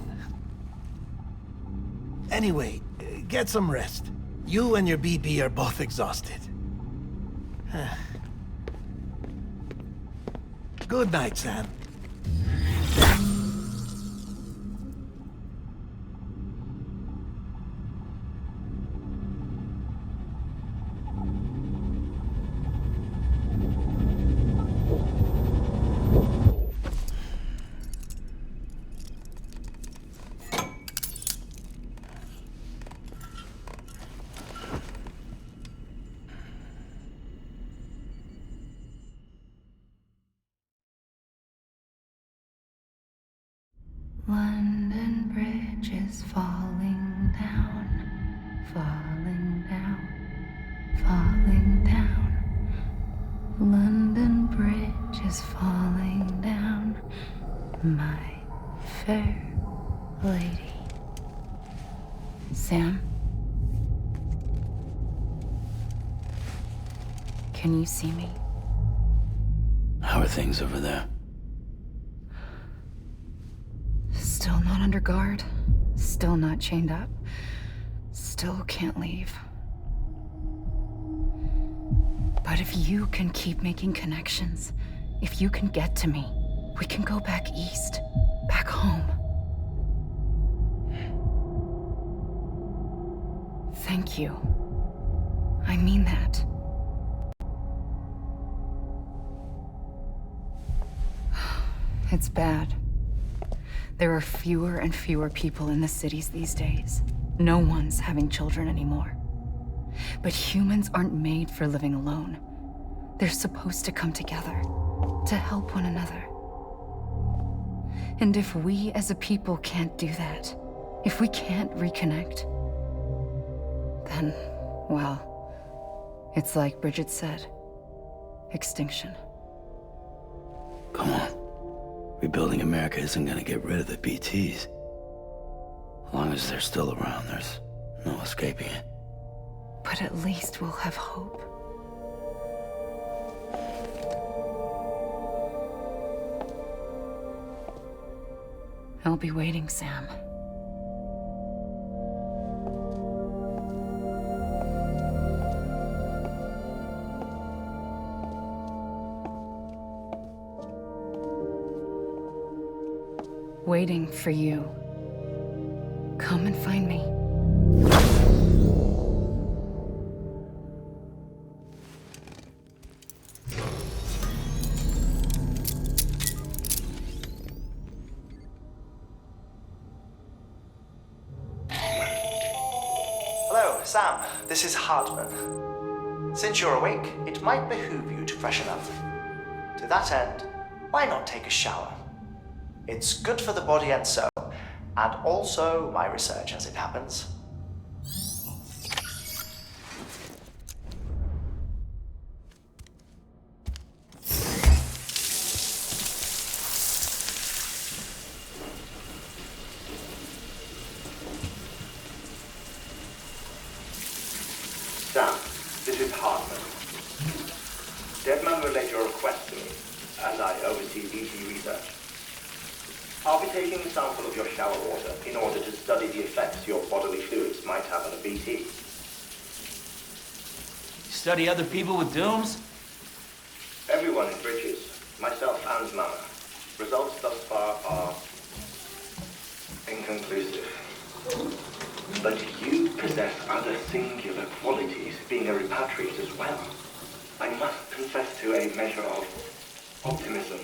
Anyway, get some rest. You and your BB are both exhausted. Good night, Sam. London Bridge is falling down, falling down, falling down. London Bridge is falling down, my fair lady. Sam? Can you see me? How are things over there? Still not under guard, still not chained up, still can't leave. But if you can keep making connections, if you can get to me, we can go back east, back home. Thank you. I mean that. It's bad. There are fewer and fewer people in the cities these days. No one's having children anymore. But humans aren't made for living alone. They're supposed to come together, to help one another. And if we as a people can't do that, if we can't reconnect, then, well, it's like Bridget said, extinction. Come on. Rebuilding America isn't gonna get rid of the BTs. As long as they're still around, there's no escaping it. But at least we'll have hope. I'll be waiting, Sam. Waiting for you. Come and find me. Hello, Sam. This is Hartman. Since you're awake, it might behoove you to freshen up. To that end, why not take a shower? It's good for the body and soul, and also my research as it happens. Sam, this is Hartman. Deadman relayed your request to me, as I oversee BT research. I'll be taking a sample of your shower water in order to study the effects your bodily fluids might have on a BT. Study other people with dooms? Everyone in Bridges, myself and Mama. Results thus far are inconclusive. But you possess other singular qualities, being a repatriate as well. I must confess to a measure of optimism.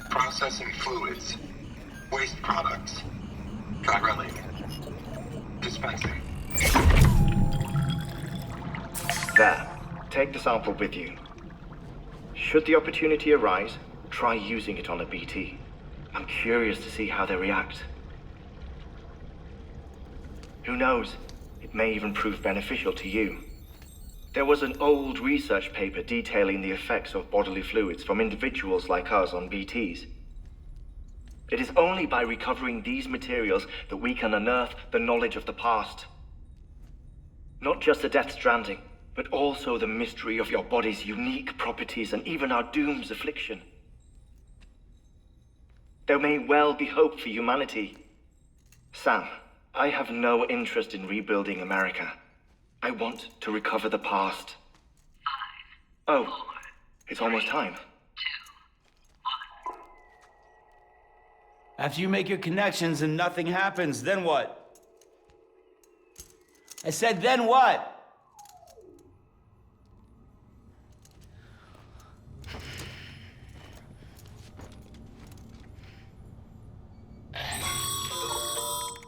Processing fluids. Waste products. Drilling. Dispensing. There. Take the sample with you. Should the opportunity arise, try using it on a BT. I'm curious to see how they react. Who knows? It may even prove beneficial to you. There was an old research paper detailing the effects of bodily fluids from individuals like us on BTs. It is only by recovering these materials that we can unearth the knowledge of the past. Not just the Death Stranding, but also the mystery of your body's unique properties and even our doom's affliction. There may well be hope for humanity. Sam, I have no interest in rebuilding America. I want to recover the past. 5, 4, it's almost time. 2, 1. After you make your connections and nothing happens, then what? I said, then what?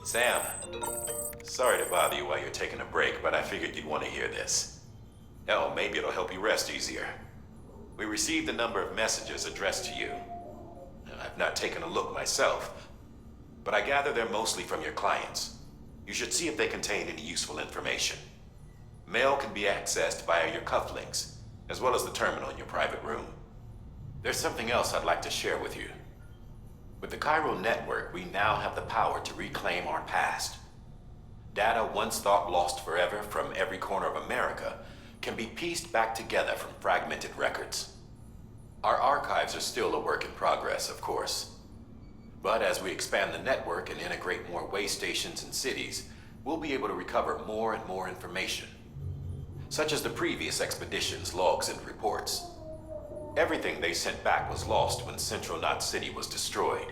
Sam, sorry to bother you while you're taking a break, but I figured you'd want to hear this. Hell, maybe it'll help you rest easier. We received a number of messages addressed to you. I've not taken a look myself, but I gather they're mostly from your clients. You should see if they contain any useful information. Mail can be accessed via your cufflinks, as well as the terminal in your private room. There's something else I'd like to share with you. With the Chiral Network, we now have the power to reclaim our past. Data once thought lost forever from every corner of America can be pieced back together from fragmented records. Our archives are still a work in progress, of course. But as we expand the network and integrate more way stations and cities, we'll be able to recover more and more information, such as the previous expedition's logs and reports. Everything they sent back was lost when Central Knot City was destroyed.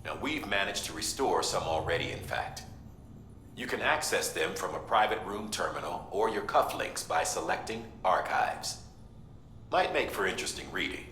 Now, we've managed to restore some already, in fact. You can access them from a private room terminal or your cufflinks by selecting Archives. Might make for interesting reading.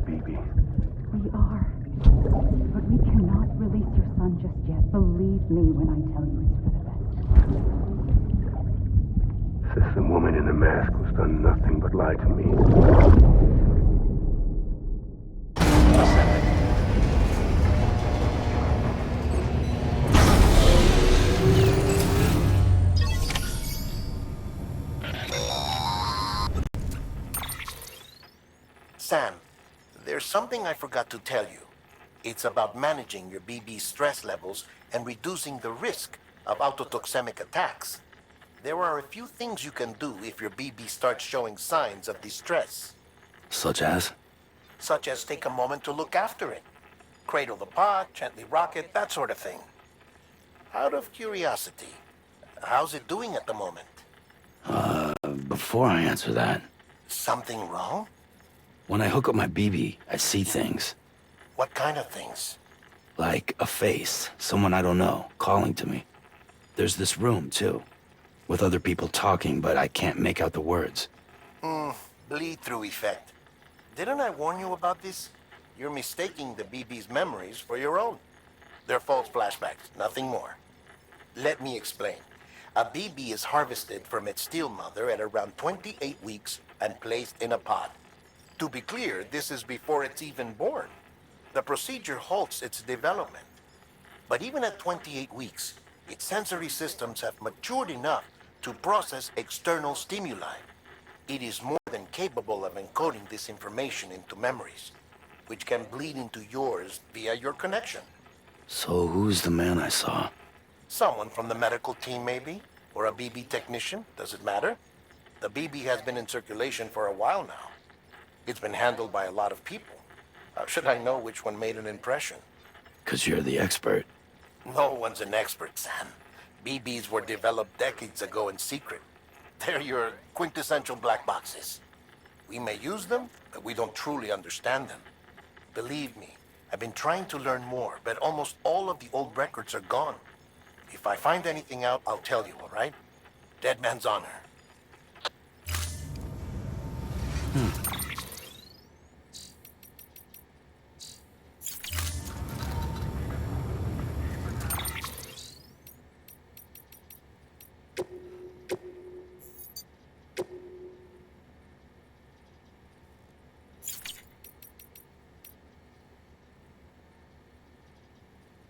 BB. We are. But we cannot release your son just yet. Believe me when I tell you it's for the best. System woman in the mask who's done nothing but lie to me. Sam, there's something I forgot to tell you. It's about managing your BB stress levels and reducing the risk of autotoxemic attacks. There are a few things you can do if your BB starts showing signs of distress. Such as? Such as take a moment to look after it. Cradle the pod, gently rock it, that sort of thing. Out of curiosity, how's it doing at the moment? Before I answer that, Something wrong? when I hook up my BB, I see things. What kind of things? Like a face, someone I don't know, calling to me. There's this room, too, with other people talking, but I can't make out the words. Bleed-through effect. Didn't I warn you about this? You're mistaking the BB's memories for your own. They're false flashbacks, nothing more. Let me explain. A BB is harvested from its steel mother at around 28 weeks and placed in a pod. To be clear, this is before it's even born. The procedure halts its development. But even at 28 weeks, its sensory systems have matured enough to process external stimuli. It is more than capable of encoding this information into memories, which can bleed into yours via your connection. So who's the man I saw? Someone from the medical team, maybe? Or a BB technician? Does it matter? The BB has been in circulation for a while now. It's been handled by a lot of people. How should I know which one made an impression? 'Cause you're the expert. No one's an expert, Sam. BBs were developed decades ago in secret. They're your quintessential black boxes. We may use them, but we don't truly understand them. Believe me, I've been trying to learn more, but almost all of the old records are gone. If I find anything out, I'll tell you, all right? Dead man's honor.